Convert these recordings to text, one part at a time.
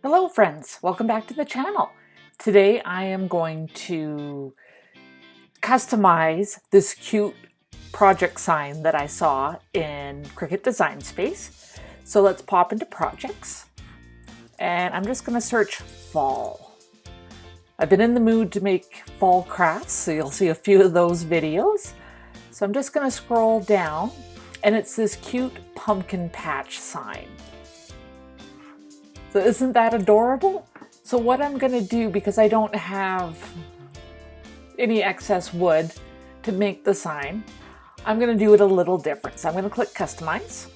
Hello friends, welcome back to the channel. Today I am going to customize this cute project sign that I saw in Cricut Design Space. So let's pop into projects and I'm just going to search fall. I've been in the mood to make fall crafts, so you'll see a few of those videos. So I'm just going to scroll down and it's this cute pumpkin patch sign. So isn't that adorable? So what I'm going to do, because I don't have any excess wood to make the sign, I'm going to do it a little different. So I'm going to click Customize.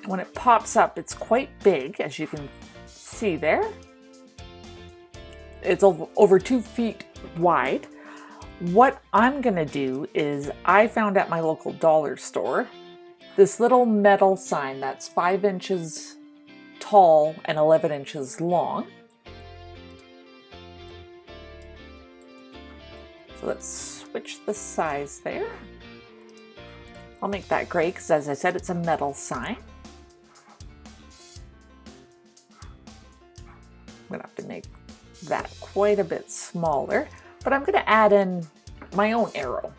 When it pops up, it's quite big, as you can see there. It's over 2 feet wide. What I'm going to do is I found at my local dollar store this little metal sign that's 5 inches tall and 11 inches long. So let's switch the size there. I'll make that gray because, as I said, it's a metal sign. I'm going to have to make that quite a bit smaller, but I'm going to add in my own arrow.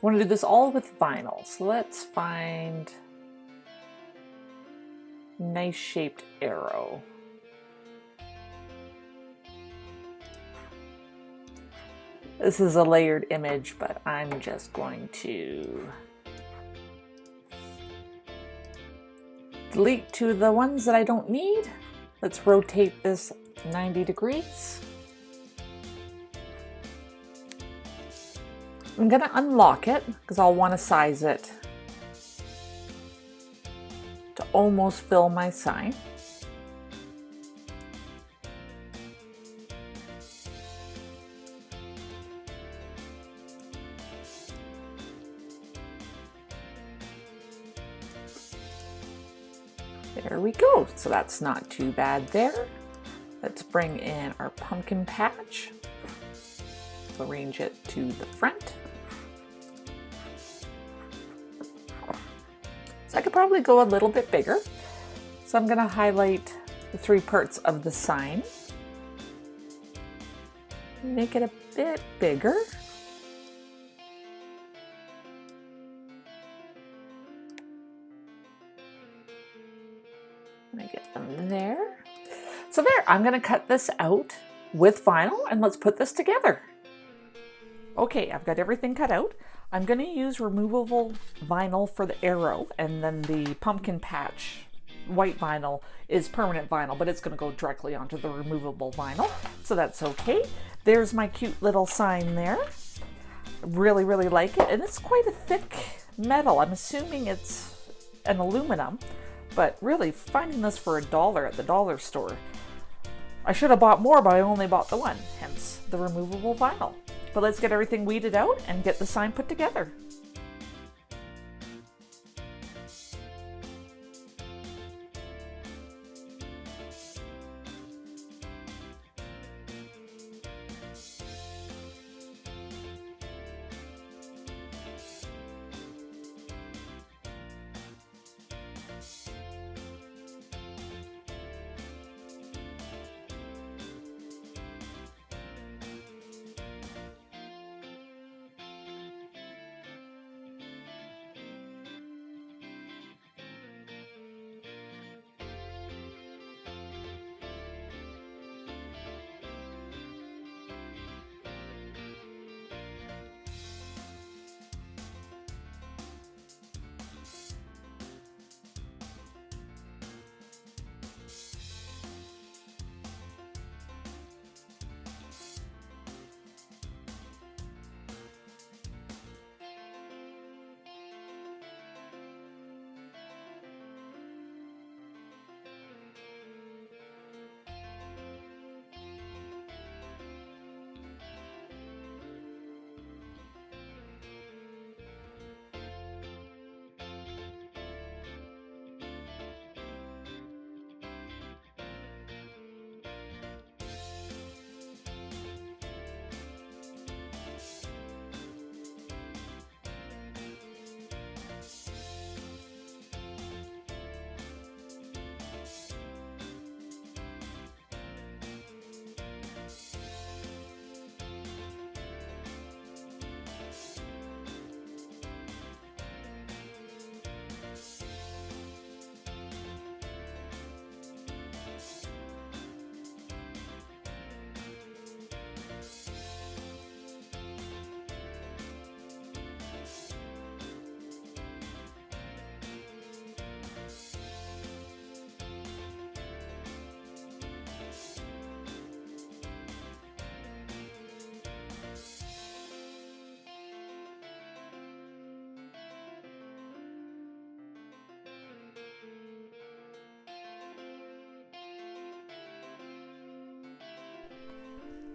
I want to do this all with vinyl, so let's find a nice shaped arrow. This is a layered image, but I'm just going to delete 2 of the ones that I don't need. Let's rotate this 90 degrees. I'm going to unlock it because I'll want to size it to almost fill my sign. There we go. So that's not too bad there. Let's bring in our pumpkin patch. Arrange it to the front. So I could probably go a little bit bigger. So I'm going to highlight the 3 parts of the sign. Make it a bit bigger. And I get them there. So there, I'm going to cut this out with vinyl and let's put this together. Okay, I've got everything cut out. I'm going to use removable vinyl for the arrow, and then the pumpkin patch white vinyl is permanent vinyl, but it's going to go directly onto the removable vinyl, so that's okay. There's my cute little sign there. Really, really like it, and it's quite a thick metal. I'm assuming it's an aluminum, but really finding this for $1 at the dollar store. I should have bought more, but I only bought the one, hence the removable vinyl. But let's get everything weeded out and get the sign put together.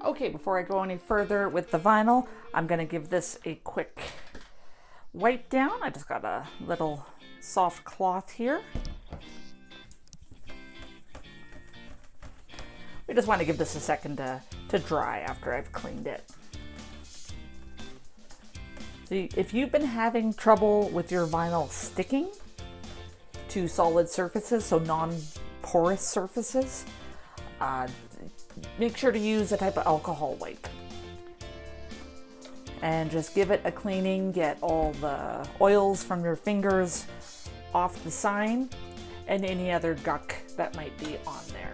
Okay, before I go any further with the vinyl, I'm going to give this a quick wipe down. I just got a little soft cloth here. We just want to give this a second to dry after I've cleaned it. So if you've been having trouble with your vinyl sticking to solid surfaces, so non-porous surfaces, make sure to use a type of alcohol wipe. And just give it a cleaning, get all the oils from your fingers off the sign and any other gunk that might be on there.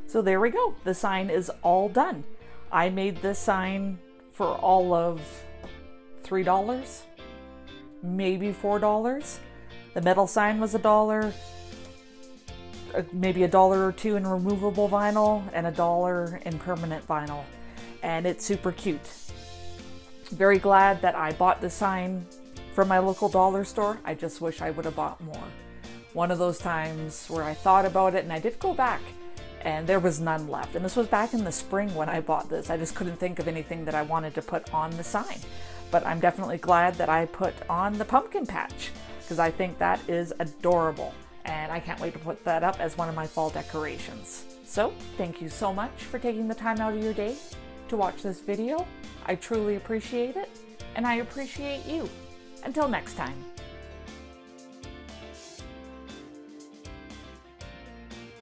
So there we go. The sign is all done. I made this sign for all of $3, maybe $4. The metal sign was $1, maybe $1 or $2 in removable vinyl and $1 in permanent vinyl. And it's super cute. Very glad that I bought the sign from my local dollar store. I just wish I would have bought more. One of those times where I thought about it and I did go back and there was none left. And this was back in the spring when I bought this. I just couldn't think of anything that I wanted to put on the sign. But I'm definitely glad that I put on the pumpkin patch because I think that is adorable. And I can't wait to put that up as one of my fall decorations. So thank you so much for taking the time out of your day to watch this video. I truly appreciate it, and I appreciate you. Until next time.